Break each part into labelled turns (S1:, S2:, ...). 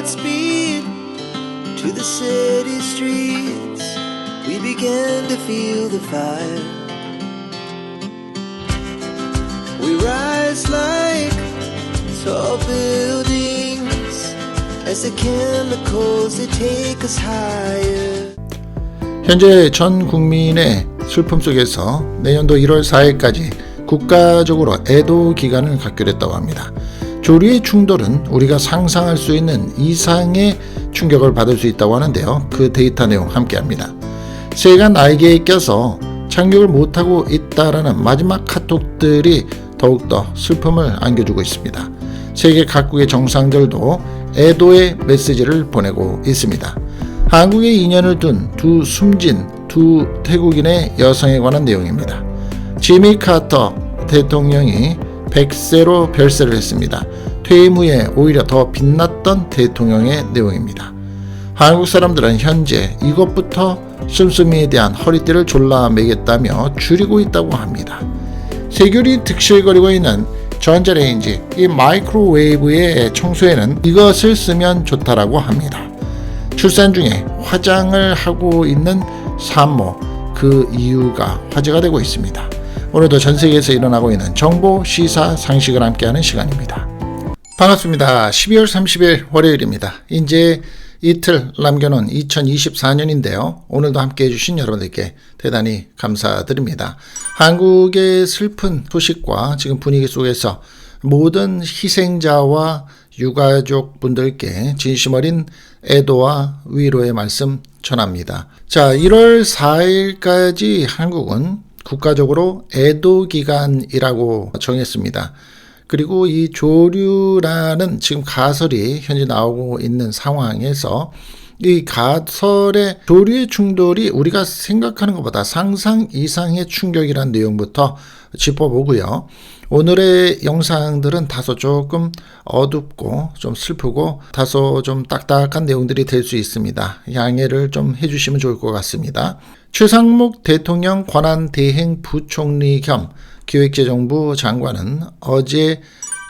S1: Godspeed to the city streets. We began to feel the fire. We rise like tall buildings as the chemicals they take us higher.
S2: 현재 전 국민의 슬픔 속에서 내년도 1월 4일까지 국가적으로 애도 기간을 갖기로 했다고 합니다. 조류의 충돌은 우리가 상상할 수 있는 이상의 충격을 받을 수 있다고 하는데요. 그 데이터 내용 함께합니다. 새가 날개에 껴서 착륙을 못하고 있다라는 마지막 카톡들이 더욱더 슬픔을 안겨주고 있습니다. 세계 각국의 정상들도 애도의 메시지를 보내고 있습니다. 한국에 인연을 둔 두 숨진 두 태국인의 여성에 관한 내용입니다. 지미 카터 대통령이 100세로 별세를 했습니다. 퇴임 후에 오히려 더 빛났던 대통령의 내용입니다. 한국 사람들은 현재 이것부터 씀씀이에 대한 허리띠를 졸라 매겠다며 줄이고 있다고 합니다. 세균이 득실거리고 있는 전자레인지, 이 마이크로웨이브의 청소에는 이것을 쓰면 좋다라고 합니다. 출산 중에 화장을 하고 있는 산모, 그 이유가 화제가 되고 있습니다. 오늘도 전 세계에서 일어나고 있는 정보, 시사, 상식을 함께하는 시간입니다. 반갑습니다. 12월 30일 월요일입니다. 이제 이틀 남겨놓은 2024년인데요. 오늘도 함께해 주신 여러분들께 대단히 감사드립니다. 한국의 슬픈 소식과 지금 분위기 속에서 모든 희생자와 유가족 분들께 진심 어린 애도와 위로의 말씀 전합니다. 자, 1월 4일까지 한국은 국가적으로 애도 기간이라고 정했습니다. 그리고 이 조류라는 지금 가설이 현재 나오고 있는 상황에서 이 가설의 조류의 충돌이 우리가 생각하는 것보다 상상 이상의 충격이라는 내용부터 짚어보고요. 오늘의 영상들은 다소 조금 어둡고 좀 슬프고 다소 좀 딱딱한 내용들이 될 수 있습니다. 양해를 좀 해주시면 좋을 것 같습니다. 최상목 대통령 권한대행 부총리 겸 기획재정부 장관은 어제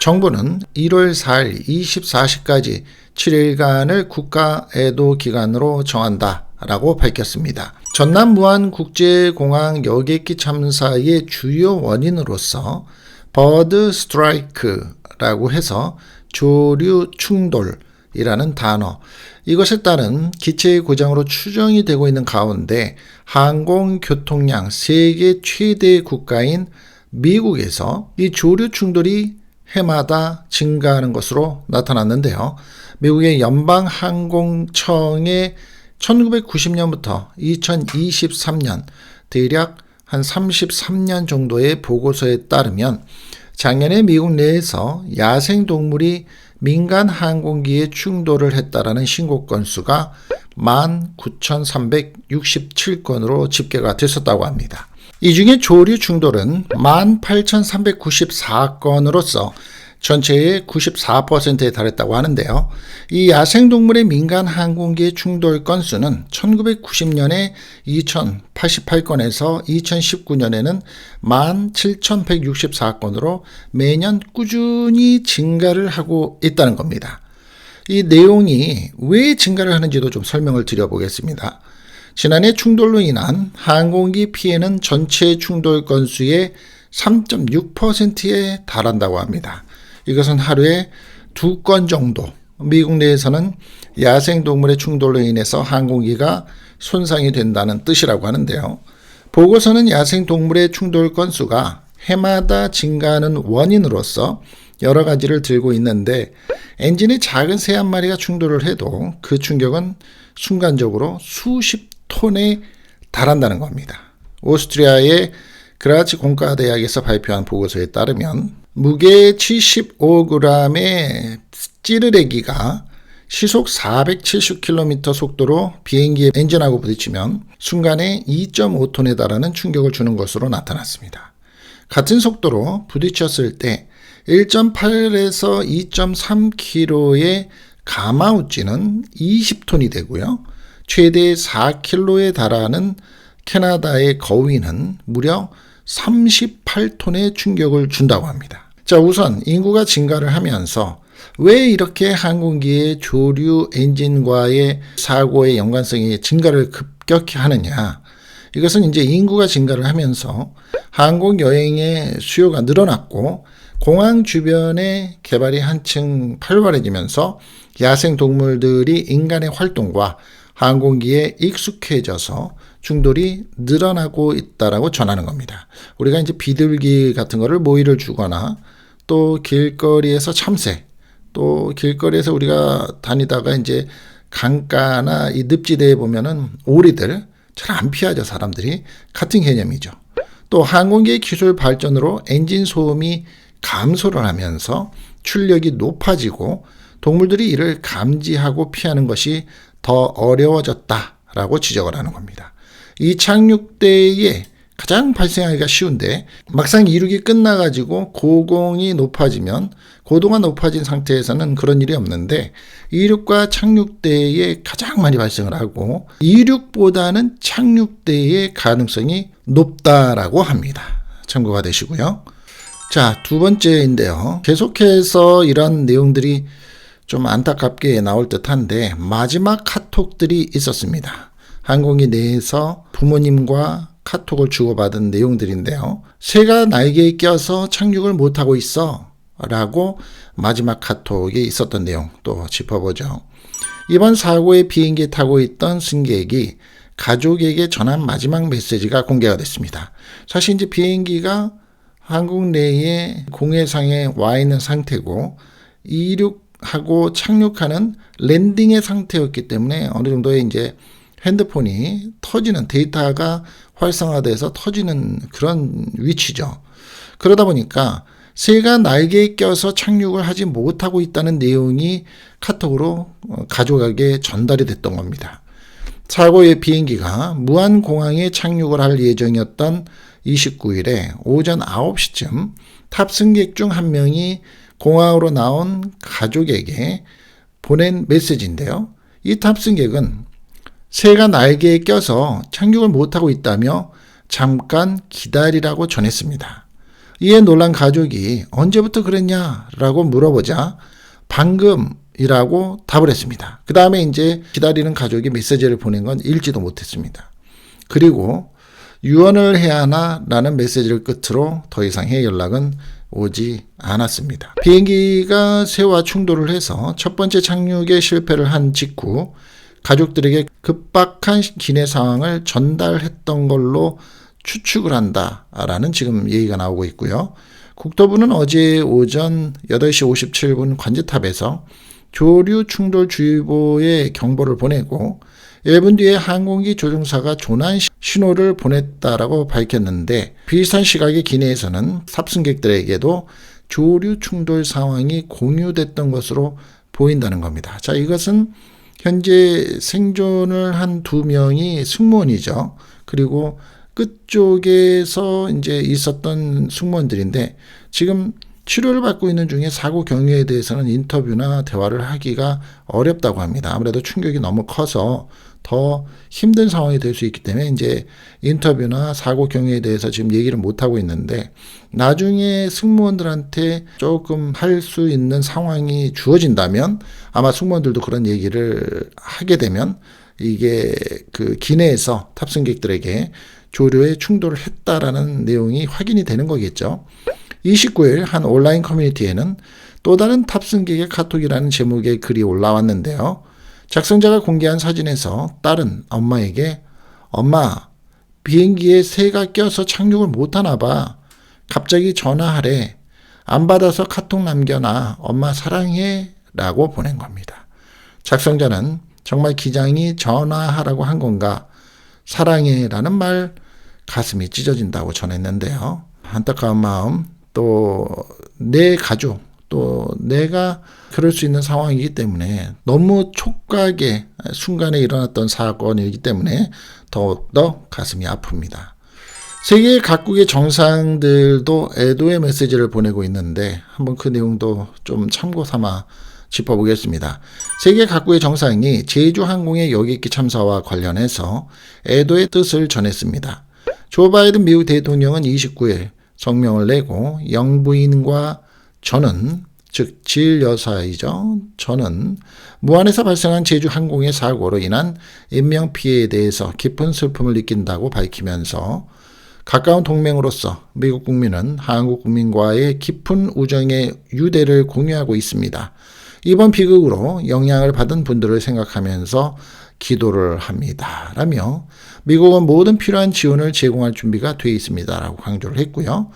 S2: 정부는 1월 4일 24시까지 7일간을 국가애도 기간으로 정한다라고 밝혔습니다. 전남 무안국제공항 여객기 참사의 주요 원인으로서 버드 스트라이크라고 해서 조류 충돌이라는 단어, 이것에 따른 기체의 고장으로 추정이 되고 있는 가운데 항공교통량 세계 최대 국가인 미국에서 이 조류 충돌이 해마다 증가하는 것으로 나타났는데요. 미국의 연방항공청의 1990년부터 2023년 대략 한 33년 정도의 보고서에 따르면 작년에 미국 내에서 야생동물이 민간 항공기에 충돌을 했다라는 신고 건수가 19,367건으로 집계가 됐었다고 합니다. 이 중에 조류 충돌은 18,394건으로서 전체의 94%에 달했다고 하는데요. 이 야생동물의 민간 항공기의 충돌 건수는 1990년에 2,088건에서 2019년에는 17,164건으로 매년 꾸준히 증가를 하고 있다는 겁니다. 이 내용이 왜 증가를 하는지도 좀 설명을 드려보겠습니다. 지난해 충돌로 인한 항공기 피해는 전체 충돌 건수의 3.6%에 달한다고 합니다. 이것은 하루에 2건 정도, 미국 내에서는 야생동물의 충돌로 인해서 항공기가 손상이 된다는 뜻이라고 하는데요. 보고서는 야생동물의 충돌 건수가 해마다 증가하는 원인으로서 여러 가지를 들고 있는데 엔진에 작은 새 한 마리가 충돌을 해도 그 충격은 순간적으로 수십 톤에 달한다는 겁니다. 오스트리아의 그라츠 공과대학에서 발표한 보고서에 따르면 무게 75g의 찌르레기가 시속 470km 속도로 비행기의 엔진하고 부딪히면 순간에 2.5톤에 달하는 충격을 주는 것으로 나타났습니다. 같은 속도로 부딪혔을 때 1.8에서 2.3kg의 가마우찌는 20톤이 되고요. 최대 4kg에 달하는 캐나다의 거위는 무려 38톤의 충격을 준다고 합니다. 자, 우선 인구가 증가를 하면서 왜 이렇게 항공기의 조류 엔진과의 사고의 연관성이 증가를 급격히 하느냐? 이것은 이제 인구가 증가를 하면서 항공 여행의 수요가 늘어났고 공항 주변의 개발이 한층 활발해지면서 야생 동물들이 인간의 활동과 항공기에 익숙해져서 충돌이 늘어나고 있다라고 전하는 겁니다. 우리가 이제 비둘기 같은 거를 모이를 주거나 또 길거리에서 참새, 또 길거리에서 우리가 다니다가 이제 강가나 이 늪지대에 보면은 오리들 잘 안 피하죠, 사람들이. 같은 개념이죠. 또 항공기의 기술 발전으로 엔진 소음이 감소를 하면서 출력이 높아지고 동물들이 이를 감지하고 피하는 것이 더 어려워졌다라고 지적을 하는 겁니다. 이 착륙대에 가장 발생하기가 쉬운데 막상 이륙이 끝나가지고 고공이 높아지면 고도가 높아진 상태에서는 그런 일이 없는데 이륙과 착륙 때에 가장 많이 발생을 하고 이륙보다는 착륙 때의 가능성이 높다라고 합니다. 참고가 되시고요. 자, 두 번째인데요. 계속해서 이런 내용들이 좀 안타깝게 나올 듯한데 마지막 카톡들이 있었습니다. 항공기 내에서 부모님과 카톡을 주고받은 내용들인데요. 새가 날개에 껴서 착륙을 못하고 있어 라고 마지막 카톡에 있었던 내용 또 짚어보죠. 이번 사고에 비행기에 타고 있던 승객이 가족에게 전한 마지막 메시지가 공개가 됐습니다. 사실 이제 비행기가 항공 내에 공해상에 와 있는 상태고 이륙하고 착륙하는 랜딩의 상태였기 때문에 어느 정도의 이제 핸드폰이 터지는 데이터가 활성화돼서 터지는 그런 위치죠. 그러다 보니까 새가 날개에 껴서 착륙을 하지 못하고 있다는 내용이 카톡으로 가족에게 전달이 됐던 겁니다. 사고의 비행기가 무안공항에 착륙을 할 예정이었던 29일에 오전 9시쯤 탑승객 중 한 명이 공항으로 나온 가족에게 보낸 메시지인데요. 이 탑승객은 새가 날개에 껴서 착륙을 못하고 있다며 잠깐 기다리라고 전했습니다. 이에 놀란 가족이 언제부터 그랬냐라고 물어보자 방금이라고 답을 했습니다. 그 다음에 이제 기다리는 가족이 메시지를 보낸 건 읽지도 못했습니다. 그리고 유언을 해야 하나 라는 메시지를 끝으로 더 이상의 연락은 오지 않았습니다. 비행기가 새와 충돌을 해서 첫 번째 착륙에 실패를 한 직후 가족들에게 급박한 기내 상황을 전달했던 걸로 추측을 한다라는 지금 얘기가 나오고 있고요. 국토부는 어제 오전 8시 57분 관제탑에서 조류 충돌 주의보의 경보를 보내고 1분 뒤에 항공기 조종사가 조난 신호를 보냈다라고 밝혔는데 비슷한 시각의 기내에서는 탑승객들에게도 조류 충돌 상황이 공유됐던 것으로 보인다는 겁니다. 자, 이것은 현재 생존을 한 2명이 승무원이죠. 그리고 끝쪽에서 이제 있었던 승무원들인데 지금 치료를 받고 있는 중에 사고 경위에 대해서는 인터뷰나 대화를 하기가 어렵다고 합니다. 아무래도 충격이 너무 커서 더 힘든 상황이 될 수 있기 때문에 이제 인터뷰나 사고 경위에 대해서 지금 얘기를 못 하고 있는데 나중에 승무원들한테 조금 할 수 있는 상황이 주어진다면 아마 승무원들도 그런 얘기를 하게 되면 이게 그 기내에서 탑승객들에게 조류에 충돌을 했다라는 내용이 확인이 되는 거겠죠. 29일 한 온라인 커뮤니티에는 또 다른 탑승객의 카톡이라는 제목의 글이 올라왔는데요. 작성자가 공개한 사진에서 딸은 엄마에게 엄마 비행기에 새가 껴서 착륙을 못하나 봐. 갑자기 전화하래. 안 받아서 카톡 남겨놔. 엄마 사랑해 라고 보낸 겁니다. 작성자는 정말 기장이 전화하라고 한 건가 사랑해 라는 말 가슴이 찢어진다고 전했는데요. 안타까운 마음 또 내 가족 또 내가 그럴 수 있는 상황이기 때문에 너무 촉각의 순간에 일어났던 사건이기 때문에 더욱더 가슴이 아픕니다. 세계 각국의 정상들도 애도의 메시지를 보내고 있는데 한번 그 내용도 좀 참고 삼아 짚어보겠습니다. 세계 각국의 정상이 제주항공의 여객기 참사와 관련해서 애도의 뜻을 전했습니다. 조 바이든 미국 대통령은 29일 성명을 내고 영부인과 저는 즉 질 여사이죠. 저는 무안에서 발생한 제주항공의 사고로 인한 인명피해에 대해서 깊은 슬픔을 느낀다고 밝히면서 가까운 동맹으로서 미국 국민은 한국 국민과의 깊은 우정의 유대를 공유하고 있습니다. 이번 비극으로 영향을 받은 분들을 생각하면서 기도를 합니다. 라며 미국은 모든 필요한 지원을 제공할 준비가 되어 있습니다. 라고 강조를 했고요.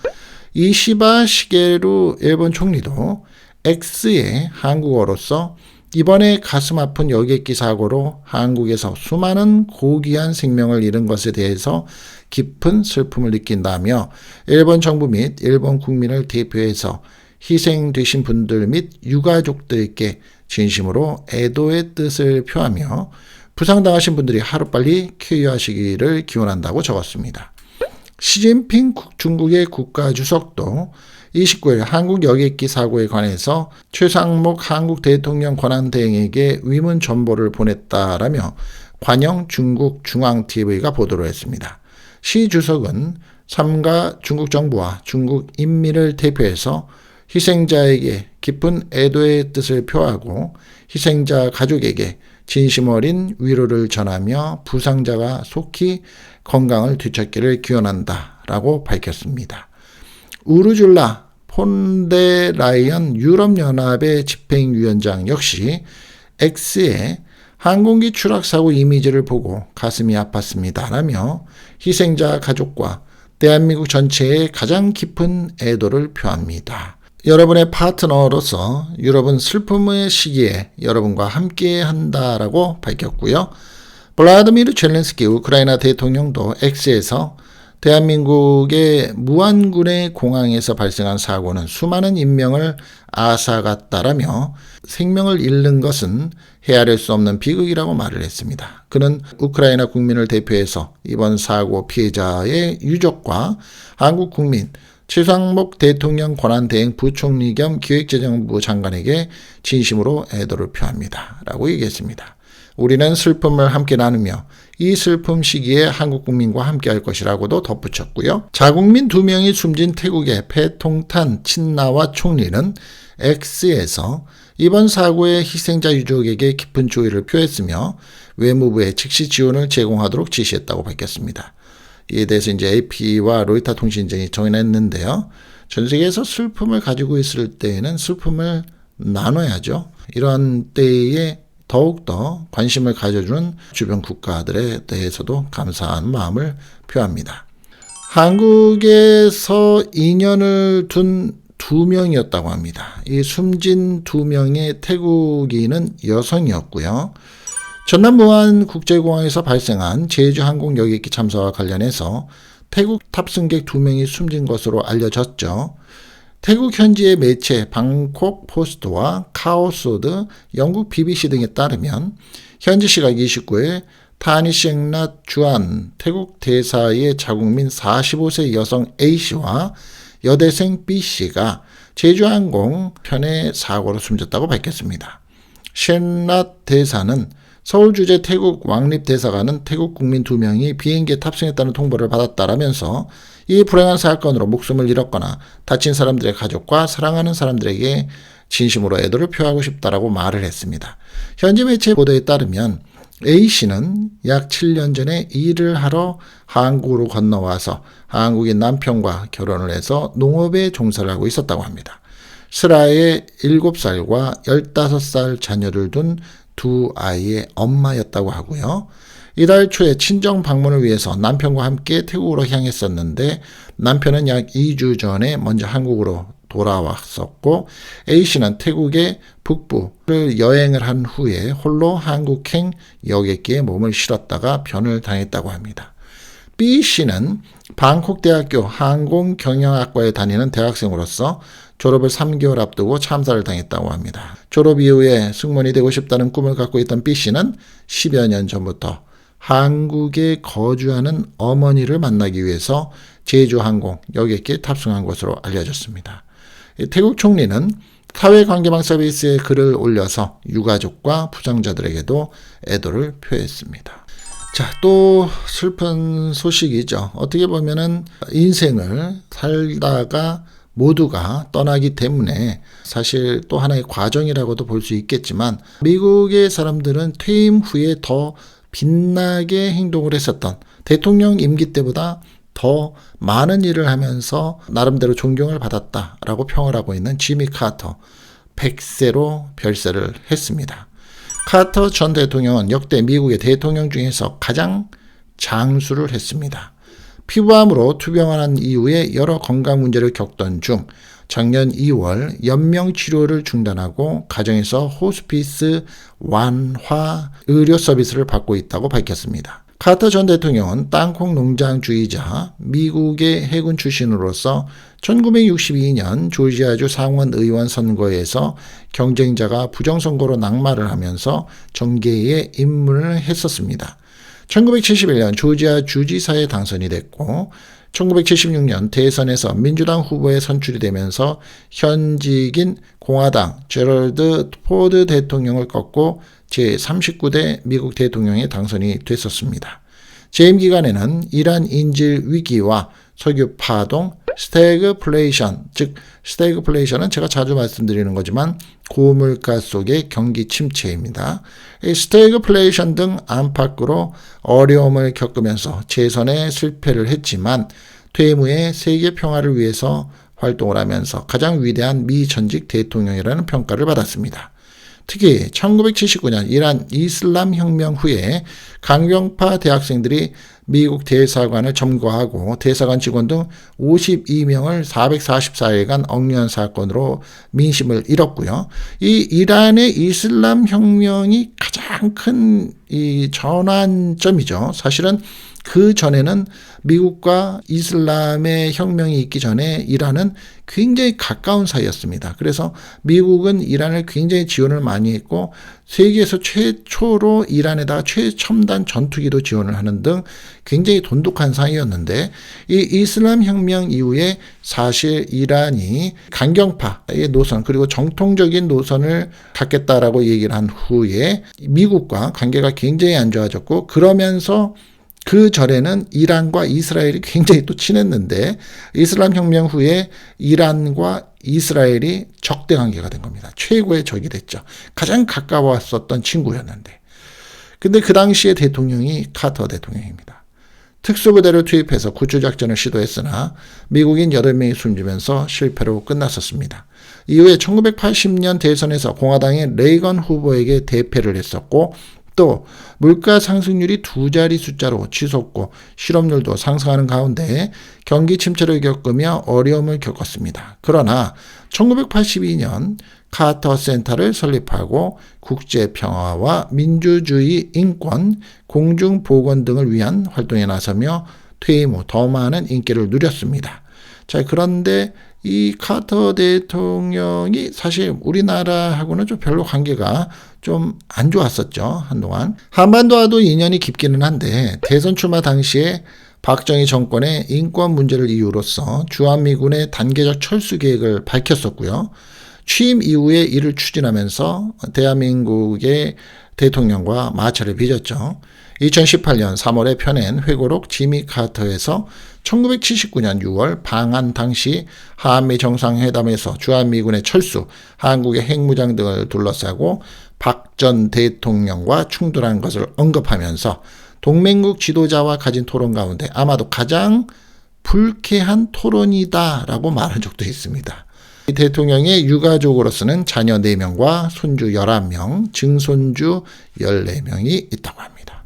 S2: 이시바 시게루 일본 총리도 X의 한국어로서 이번에 가슴 아픈 여객기 사고로 한국에서 수많은 고귀한 생명을 잃은 것에 대해서 깊은 슬픔을 느낀다며 일본 정부 및 일본 국민을 대표해서 희생되신 분들 및 유가족들께 진심으로 애도의 뜻을 표하며 부상당하신 분들이 하루빨리 쾌유하시기를 기원한다고 적었습니다. 시진핑 중국의 국가주석도 29일 한국 여객기 사고에 관해서 최상목 한국 대통령 권한대행에게 위문 전보를 보냈다라며 관영 중국 중앙TV가 보도를 했습니다. 시 주석은 삼가 중국 정부와 중국 인민을 대표해서 희생자에게 깊은 애도의 뜻을 표하고 희생자 가족에게 진심 어린 위로를 전하며 부상자가 속히 건강을 되찾기를 기원한다 라고 밝혔습니다. 우르줄라 폰데라이언 유럽연합의 집행위원장 역시 X의 항공기 추락사고 이미지를 보고 가슴이 아팠습니다 라며 희생자 가족과 대한민국 전체에 가장 깊은 애도를 표합니다. 여러분의 파트너로서 유럽은 슬픔의 시기에 여러분과 함께 한다라고 밝혔고요. 블라디미르 젤렌스키 우크라이나 대통령도 X에서 대한민국의 무안군의 공항에서 발생한 사고는 수많은 인명을 앗아갔다라며 생명을 잃는 것은 헤아릴 수 없는 비극이라고 말을 했습니다. 그는 우크라이나 국민을 대표해서 이번 사고 피해자의 유족과 한국 국민, 최상목 대통령 권한대행 부총리 겸 기획재정부 장관에게 진심으로 애도를 표합니다. 라고 얘기했습니다. 우리는 슬픔을 함께 나누며 이 슬픔 시기에 한국 국민과 함께 할 것이라고도 덧붙였고요. 자국민 2명이 숨진 태국의 패통탄 친나와 총리는 X에서 이번 사고의 희생자 유족에게 깊은 조의를 표했으며 외무부에 즉시 지원을 제공하도록 지시했다고 밝혔습니다. 이에 대해서 이제 AP와 로이터 통신증이 전했는데요. 전 세계에서 슬픔을 가지고 있을 때에는 슬픔을 나눠야죠. 이러한 때에 더욱더 관심을 가져주는 주변 국가들에 대해서도 감사한 마음을 표합니다. 한국에서 인연을 둔 2명이었다고 합니다. 이 숨진 2명의 태국인은 여성이었고요. 전남 무안 국제공항에서 발생한 제주항공 여객기 참사와 관련해서 태국 탑승객 2명이 숨진 것으로 알려졌죠. 태국 현지의 매체 방콕 포스트와 카오소드, 영국 BBC 등에 따르면 현지 시각 29일 타니셴랏 주안 태국 대사의 자국민 45세 여성 A씨와 여대생 B씨가 제주항공 편의 사고로 숨졌다고 밝혔습니다. 셴랏 대사는 서울 주재 태국 왕립대사관은 태국 국민 2명이 비행기에 탑승했다는 통보를 받았다라면서 이 불행한 사건으로 목숨을 잃었거나 다친 사람들의 가족과 사랑하는 사람들에게 진심으로 애도를 표하고 싶다라고 말을 했습니다. 현지 매체 보도에 따르면 A씨는 약 7년 전에 일을 하러 한국으로 건너와서 한국인 남편과 결혼을 해서 농업에 종사를 하고 있었다고 합니다. 슬아의 7살과 15살 자녀를 둔 2아이의 엄마였다고 하고요. 이달 초에 친정 방문을 위해서 남편과 함께 태국으로 향했었는데 남편은 약 2주 전에 먼저 한국으로 돌아왔었고 A씨는 태국의 북부를 여행을 한 후에 홀로 한국행 여객기에 몸을 실었다가 변을 당했다고 합니다. B씨는 방콕대학교 항공경영학과에 다니는 대학생으로서 졸업을 3개월 앞두고 참사를 당했다고 합니다. 졸업 이후에 승무원이 되고 싶다는 꿈을 갖고 있던 B씨는 10여 년 전부터 한국에 거주하는 어머니를 만나기 위해서 제주항공 여객기에 탑승한 것으로 알려졌습니다. 태국 총리는 사회관계망 서비스에 글을 올려서 유가족과 부상자들에게도 애도를 표했습니다. 자, 또 슬픈 소식이죠. 어떻게 보면은 인생을 살다가 모두가 떠나기 때문에 사실 또 하나의 과정이라고도 볼 수 있겠지만 미국의 사람들은 퇴임 후에 더 빛나게 행동을 했었던 대통령 임기 때보다 더 많은 일을 하면서 나름대로 존경을 받았다라고 평을 하고 있는 지미 카터 100세로 별세를 했습니다. 카터 전 대통령은 역대 미국의 대통령 중에서 가장 장수를 했습니다. 피부암으로 투병한 이후에 여러 건강 문제를 겪던 중 작년 2월 연명 치료를 중단하고 가정에서 호스피스 완화 의료 서비스를 받고 있다고 밝혔습니다. 카터 전 대통령은 땅콩 농장주의자 미국의 해군 출신으로서 1962년 조지아주 상원 의원 선거에서 경쟁자가 부정선거로 낙마를 하면서 정계에 입문을 했었습니다. 1971년 조지아 주지사에 당선이 됐고 1976년 대선에서 민주당 후보에 선출이 되면서 현직인 공화당 제럴드 포드 대통령을 꺾고 제39대 미국 대통령에 당선이 됐었습니다. 재임 기간에는 이란 인질 위기와 석유 파동, 스태그플레이션, 즉 스태그플레이션은 제가 자주 말씀드리는 거지만 고물가 속의 경기 침체입니다. 이 스태그플레이션 등 안팎으로 어려움을 겪으면서 재선에 실패를 했지만 퇴임 후에 세계 평화를 위해서 활동을 하면서 가장 위대한 미 전직 대통령이라는 평가를 받았습니다. 특히 1979년 이란 이슬람 혁명 후에 강경파 대학생들이 미국 대사관을 점거하고 대사관 직원 등 52명을 444일간 억류한 사건으로 민심을 잃었고요. 이 이란의 이슬람 혁명이 가장 큰 이 전환점이죠. 사실은 그 전에는 미국과 이슬람의 혁명이 있기 전에 이란은 굉장히 가까운 사이였습니다. 그래서 미국은 이란을 굉장히 지원을 많이 했고 세계에서 최초로 이란에다가 최첨단 전투기도 지원을 하는 등 굉장히 돈독한 사이였는데 이 이슬람 혁명 이후에 사실 이란이 강경파의 노선 그리고 정통적인 노선을 갖겠다라고 얘기를 한 후에 미국과 관계가 굉장히 안 좋아졌고 그러면서 그 전에는 이란과 이스라엘이 굉장히 또 친했는데 이슬람 혁명 후에 이란과 이스라엘이 적대 관계가 된 겁니다. 최고의 적이 됐죠. 가장 가까웠었던 친구였는데. 근데 그 당시에 대통령이 카터 대통령입니다. 특수부대를 투입해서 구출작전을 시도했으나 미국인 8명이 숨지면서 실패로 끝났었습니다. 이후에 1980년 대선에서 공화당의 레이건 후보에게 대패를 했었고 또 물가 상승률이 2자리 숫자로 치솟고 실업률도 상승하는 가운데 경기 침체를 겪으며 어려움을 겪었습니다. 그러나 1982년 카터 센터를 설립하고 국제평화와 민주주의, 인권, 공중보건 등을 위한 활동에 나서며 퇴임 후 더 많은 인기를 누렸습니다. 자, 그런데 이 카터 대통령이 사실 우리나라하고는 좀 별로 관계가 좀 안 좋았었죠. 한동안. 한반도와도 인연이 깊기는 한데 대선 출마 당시에 박정희 정권의 인권 문제를 이유로서 주한미군의 단계적 철수 계획을 밝혔었고요. 취임 이후에 이를 추진하면서 대한민국의 대통령과 마찰을 빚었죠. 2018년 3월에 펴낸 회고록 지미 카터에서 1979년 6월 방한 당시 한미 정상회담에서 주한미군의 철수, 한국의 핵무장 등을 둘러싸고 박 전 대통령과 충돌한 것을 언급하면서 동맹국 지도자와 가진 토론 가운데 아마도 가장 불쾌한 토론이다라고 말한 적도 있습니다. 이 대통령의 유가족으로서는 자녀 4명과 손주 11명, 증손주 14명이 있다고 합니다.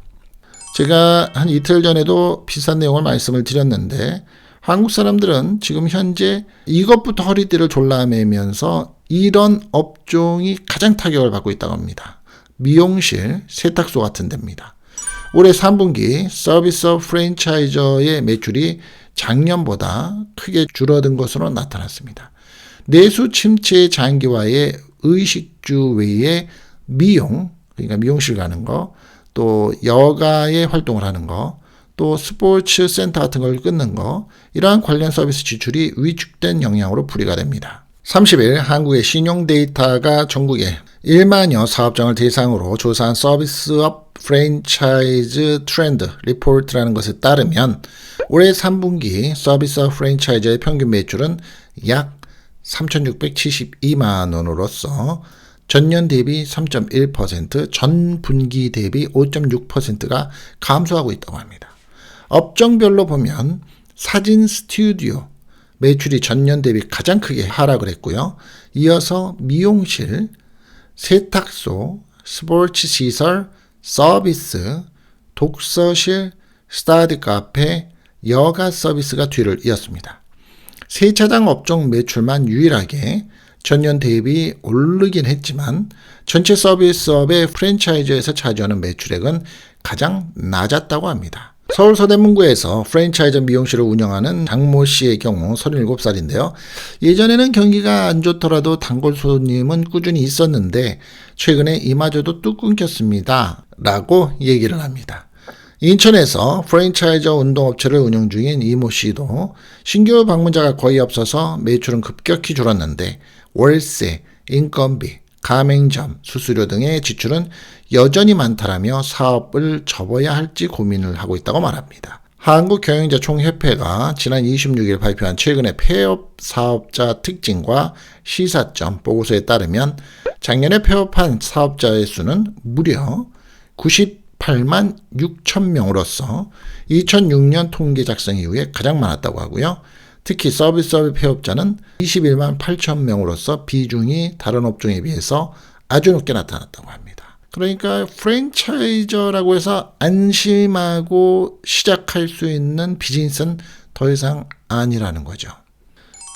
S2: 제가 한 이틀 전에도 비슷한 내용을 말씀을 드렸는데 한국 사람들은 지금 현재 이것부터 허리띠를 졸라매면서 이런 업종이 가장 타격을 받고 있다고 합니다. 미용실, 세탁소 같은 데입니다. 올해 3분기 서비스업 프랜차이저의 매출이 작년보다 크게 줄어든 것으로 나타났습니다. 내수 침체 장기화의 의식주 외에 미용, 그러니까 미용실 가는 거, 또 여가의 활동을 하는 거, 또 스포츠 센터 같은 걸 끊는 거, 이러한 관련 서비스 지출이 위축된 영향으로 풀이가 됩니다. 30일 한국의 신용 데이터가 전국에 1만여 사업장을 대상으로 조사한 서비스업 프랜차이즈 트렌드 리포트라는 것에 따르면 올해 3분기 서비스업 프랜차이즈의 평균 매출은 약 3,672만 원으로서 전년 대비 3.1%, 전 분기 대비 5.6%가 감소하고 있다고 합니다. 업종별로 보면 사진 스튜디오 매출이 전년 대비 가장 크게 하락을 했고요. 이어서 미용실, 세탁소, 스포츠 시설, 서비스, 독서실, 스터디 카페, 여가 서비스가 뒤를 이었습니다. 세차장 업종 매출만 유일하게 전년 대비 오르긴 했지만 전체 서비스업의 프랜차이즈에서 차지하는 매출액은 가장 낮았다고 합니다. 서울 서대문구에서 프랜차이즈 미용실을 운영하는 장모 씨의 경우 37살인데요. 예전에는 경기가 안 좋더라도 단골 손님은 꾸준히 있었는데 최근에 이마저도 뚝 끊겼습니다. 라고 얘기를 합니다. 인천에서 프랜차이즈 운동업체를 운영 중인 이모 씨도 신규 방문자가 거의 없어서 매출은 급격히 줄었는데 월세, 인건비, 가맹점, 수수료 등의 지출은 여전히 많다라며 사업을 접어야 할지 고민을 하고 있다고 말합니다. 한국경영자총협회가 지난 26일 발표한 최근의 폐업 사업자 특징과 시사점 보고서에 따르면 작년에 폐업한 사업자의 수는 무려 98만 6천 명으로서 2006년 통계 작성 이후에 가장 많았다고 하고요. 특히 서비스업 폐업자는 21만 8천 명으로서 비중이 다른 업종에 비해서 아주 높게 나타났다고 합니다. 그러니까 프랜차이저라고 해서 안심하고 시작할 수 있는 비즈니스는 더 이상 아니라는 거죠.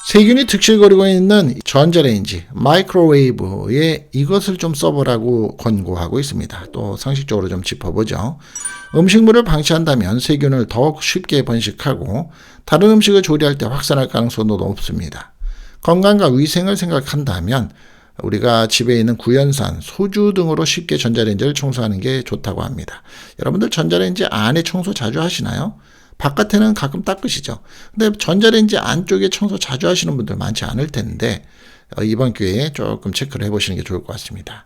S2: 세균이 득실거리고 있는 전자레인지, 마이크로웨이브에 이것을 좀 써보라고 권고하고 있습니다. 또 상식적으로 좀 짚어보죠. 음식물을 방치한다면 세균을 더욱 쉽게 번식하고 다른 음식을 조리할 때 확산할 가능성도 높습니다. 건강과 위생을 생각한다면 우리가 집에 있는 구연산, 소주 등으로 쉽게 전자레인지를 청소하는 게 좋다고 합니다. 여러분들 전자레인지 안에 청소 자주 하시나요? 바깥에는 가끔 닦으시죠. 근데 전자레인지 안쪽에 청소 자주 하시는 분들 많지 않을 텐데 이번 기회에 조금 체크를 해보시는 게 좋을 것 같습니다.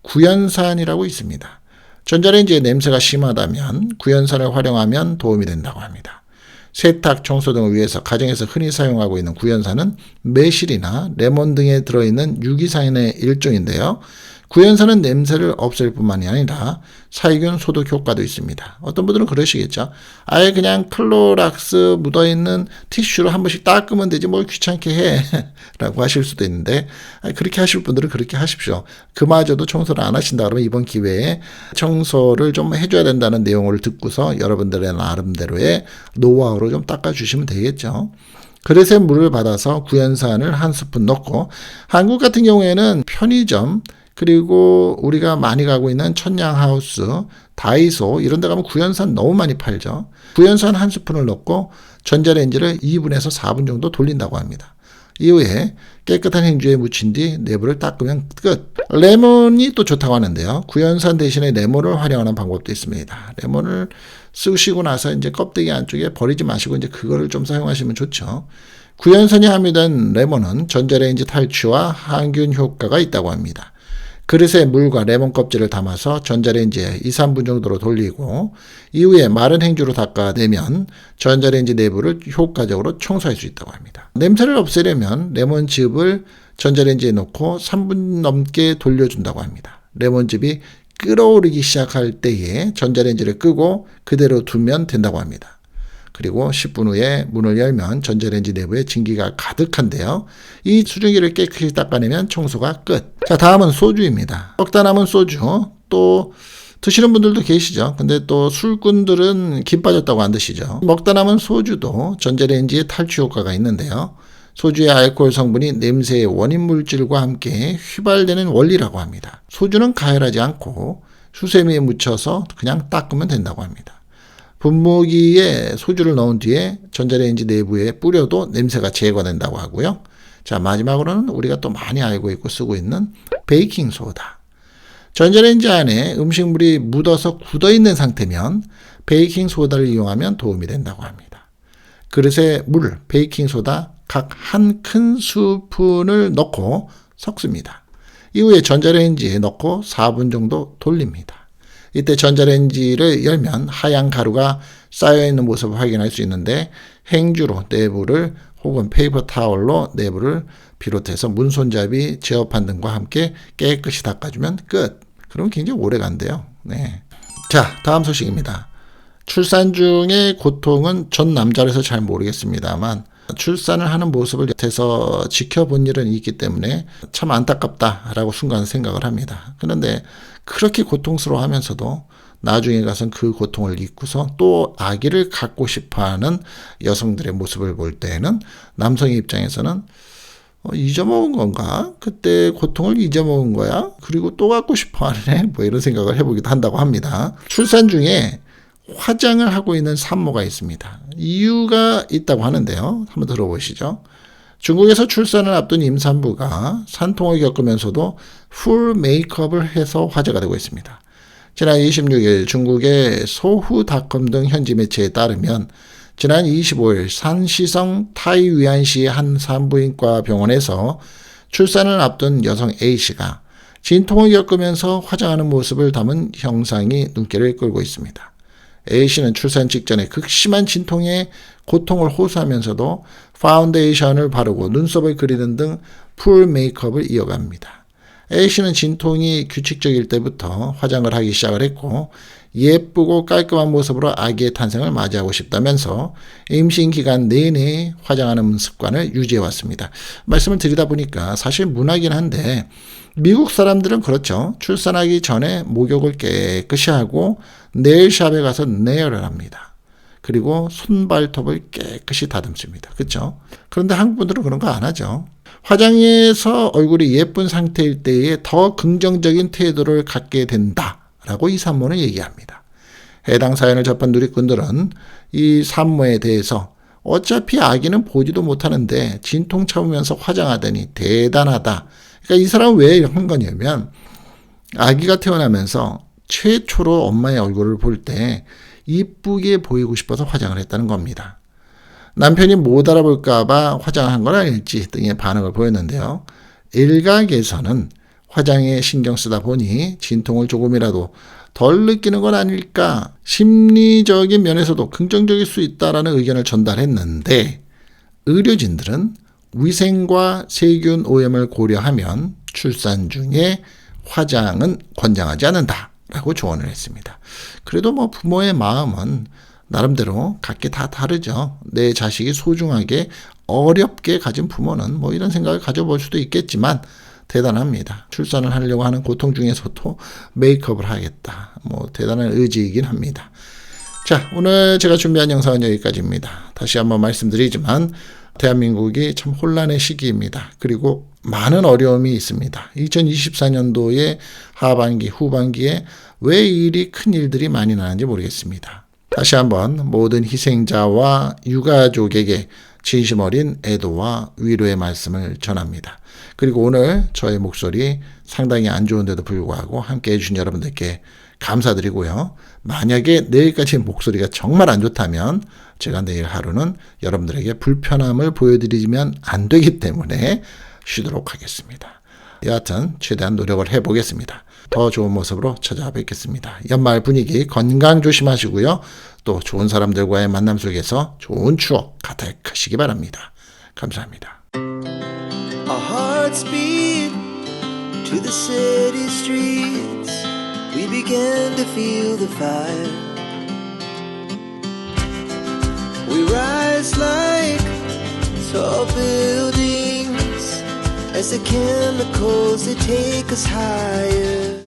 S2: 구연산이라고 있습니다. 전자레인지의 냄새가 심하다면 구연산을 활용하면 도움이 된다고 합니다. 세탁, 청소 등을 위해서 가정에서 흔히 사용하고 있는 구연산은 매실이나 레몬 등에 들어있는 유기산의 일종인데요. 구연산은 냄새를 없앨 뿐만이 아니라 살균 소독 효과도 있습니다. 어떤 분들은 그러시겠죠. 아예 그냥 클로락스 묻어있는 티슈로 한 번씩 닦으면 되지 뭘 귀찮게 해 라고 하실 수도 있는데 그렇게 하실 분들은 그렇게 하십시오. 그마저도 청소를 안 하신다 그러면 이번 기회에 청소를 좀 해줘야 된다는 내용을 듣고서 여러분들의 나름대로의 노하우로 좀 닦아주시면 되겠죠. 그릇에 물을 받아서 구연산을 한 스푼 넣고 한국 같은 경우에는 편의점 그리고 우리가 많이 가고 있는 천냥하우스, 다이소 이런 데 가면 구연산 너무 많이 팔죠. 구연산 한 스푼을 넣고 전자레인지를 2분에서 4분 정도 돌린다고 합니다. 이후에 깨끗한 행주에 묻힌 뒤 내부를 닦으면 끝. 레몬이 또 좋다고 하는데요. 구연산 대신에 레몬을 활용하는 방법도 있습니다. 레몬을 쓰시고 나서 이제 껍데기 안쪽에 버리지 마시고 이제 그거를 좀 사용하시면 좋죠. 구연산이 함유된 레몬은 전자레인지 탈취와 항균 효과가 있다고 합니다. 그릇에 물과 레몬 껍질을 담아서 전자레인지에 2, 3분 정도로 돌리고 이후에 마른 행주로 닦아내면 전자레인지 내부를 효과적으로 청소할 수 있다고 합니다. 냄새를 없애려면 레몬즙을 전자레인지에 넣고 3분 넘게 돌려준다고 합니다. 레몬즙이 끓어오르기 시작할 때에 전자레인지를 끄고 그대로 두면 된다고 합니다. 그리고 10분 후에 문을 열면 전자레인지 내부에 진기가 가득한데요. 이 수증기를 깨끗이 닦아내면 청소가 끝. 자, 다음은 소주입니다. 먹다 남은 소주. 또 드시는 분들도 계시죠. 근데 또 술꾼들은 김 빠졌다고 안 드시죠. 먹다 남은 소주도 전자레인지에 탈취 효과가 있는데요. 소주의 알코올 성분이 냄새의 원인 물질과 함께 휘발되는 원리라고 합니다. 소주는 가열하지 않고 수세미에 묻혀서 그냥 닦으면 된다고 합니다. 분무기에 소주를 넣은 뒤에 전자레인지 내부에 뿌려도 냄새가 제거된다고 하고요. 자, 마지막으로는 우리가 또 많이 알고 있고 쓰고 있는 베이킹소다. 전자레인지 안에 음식물이 묻어서 굳어있는 상태면 베이킹소다를 이용하면 도움이 된다고 합니다. 그릇에 물, 베이킹소다 각 한 큰 스푼을 넣고 섞습니다. 이후에 전자레인지에 넣고 4분 정도 돌립니다. 이때 전자레인지를 열면 하얀 가루가 쌓여있는 모습을 확인할 수 있는데 행주로 내부를 혹은 페이퍼 타월로 내부를 비롯해서 문손잡이, 제어판 등과 함께 깨끗이 닦아주면 끝. 그러면 굉장히 오래 간대요. 네. 자, 다음 소식입니다. 출산 중의 고통은 전 남자라서 잘 모르겠습니다만 출산을 하는 모습을 곁에서 지켜본 일은 있기 때문에 참 안타깝다라고 순간 생각을 합니다. 그런데 그렇게 고통스러워하면서도 나중에 가서는 그 고통을 잊고서 또 아기를 갖고 싶어하는 여성들의 모습을 볼 때에는 남성의 입장에서는 잊어먹은 건가? 그때 고통을 잊어먹은 거야? 그리고 또 갖고 싶어하네? 뭐 이런 생각을 해보기도 한다고 합니다. 출산 중에 화장을 하고 있는 산모가 있습니다. 이유가 있다고 하는데요. 한번 들어보시죠. 중국에서 출산을 앞둔 임산부가 산통을 겪으면서도 풀 메이크업을 해서 화제가 되고 있습니다. 지난 26일 중국의 소후닷컴 등 현지 매체에 따르면 지난 25일 산시성 타이위안시의 한 산부인과 병원에서 출산을 앞둔 여성 A씨가 진통을 겪으면서 화장하는 모습을 담은 영상이 눈길을 끌고 있습니다. A씨는 출산 직전에 극심한 진통에 고통을 호소하면서도 파운데이션을 바르고 눈썹을 그리는 등 풀 메이크업을 이어갑니다. A씨는 진통이 규칙적일 때부터 화장을 하기 시작을 했고 예쁘고 깔끔한 모습으로 아기의 탄생을 맞이하고 싶다면서 임신 기간 내내 화장하는 습관을 유지해왔습니다. 말씀을 드리다 보니까 사실 문화긴 한데 미국 사람들은 그렇죠. 출산하기 전에 목욕을 깨끗이 하고 네일샵에 가서 네일을 합니다. 그리고 손발톱을 깨끗이 다듬습니다. 그렇죠? 그런데 한국 분들은 그런 거 안 하죠. 화장해서 얼굴이 예쁜 상태일 때에 더 긍정적인 태도를 갖게 된다라고 이 산모는 얘기합니다. 해당 사연을 접한 누리꾼들은 이 산모에 대해서 어차피 아기는 보지도 못하는데 진통 참으면서 화장하다니 대단하다. 그러니까 이 사람은 왜 한 거냐면 아기가 태어나면서 최초로 엄마의 얼굴을 볼 때 이쁘게 보이고 싶어서 화장을 했다는 겁니다. 남편이 못 알아볼까 봐 화장한 건 아닐지 등의 반응을 보였는데요. 일각에서는 화장에 신경 쓰다 보니 진통을 조금이라도 덜 느끼는 건 아닐까, 심리적인 면에서도 긍정적일 수 있다라는 의견을 전달했는데 의료진들은 위생과 세균 오염을 고려하면 출산 중에 화장은 권장하지 않는다라고 조언을 했습니다. 그래도 뭐 부모의 마음은 나름대로 각기 다 다르죠. 내 자식이 소중하게 어렵게 가진 부모는 뭐 이런 생각을 가져볼 수도 있겠지만 대단합니다. 출산을 하려고 하는 고통 중에서도 메이크업을 하겠다. 뭐 대단한 의지이긴 합니다. 자, 오늘 제가 준비한 영상은 여기까지입니다. 다시 한번 말씀드리지만 대한민국이 참 혼란의 시기입니다. 그리고 많은 어려움이 있습니다. 2024년도의 하반기, 후반기에 왜 이리 큰 일들이 많이 나는지 모르겠습니다. 다시 한번 모든 희생자와 유가족에게 진심 어린 애도와 위로의 말씀을 전합니다. 그리고 오늘 저의 목소리 상당히 안 좋은데도 불구하고 함께 해주신 여러분들께 감사드리고요. 만약에 내일까지 목소리가 정말 안 좋다면 제가 내일 하루는 여러분들에게 불편함을 보여드리면 안 되기 때문에 쉬도록 하겠습니다. 여하튼 최대한 노력을 해보겠습니다. 더 좋은 모습으로 찾아뵙겠습니다. 연말 분위기 건강 조심하시고요. 또 좋은 사람들과의 만남 속에서 좋은 추억 가득하시기 바랍니다. 감사합니다.
S1: Our hearts beat to the city streets. We began to feel the fire. We rise like tall buildings as the chemicals they take us higher.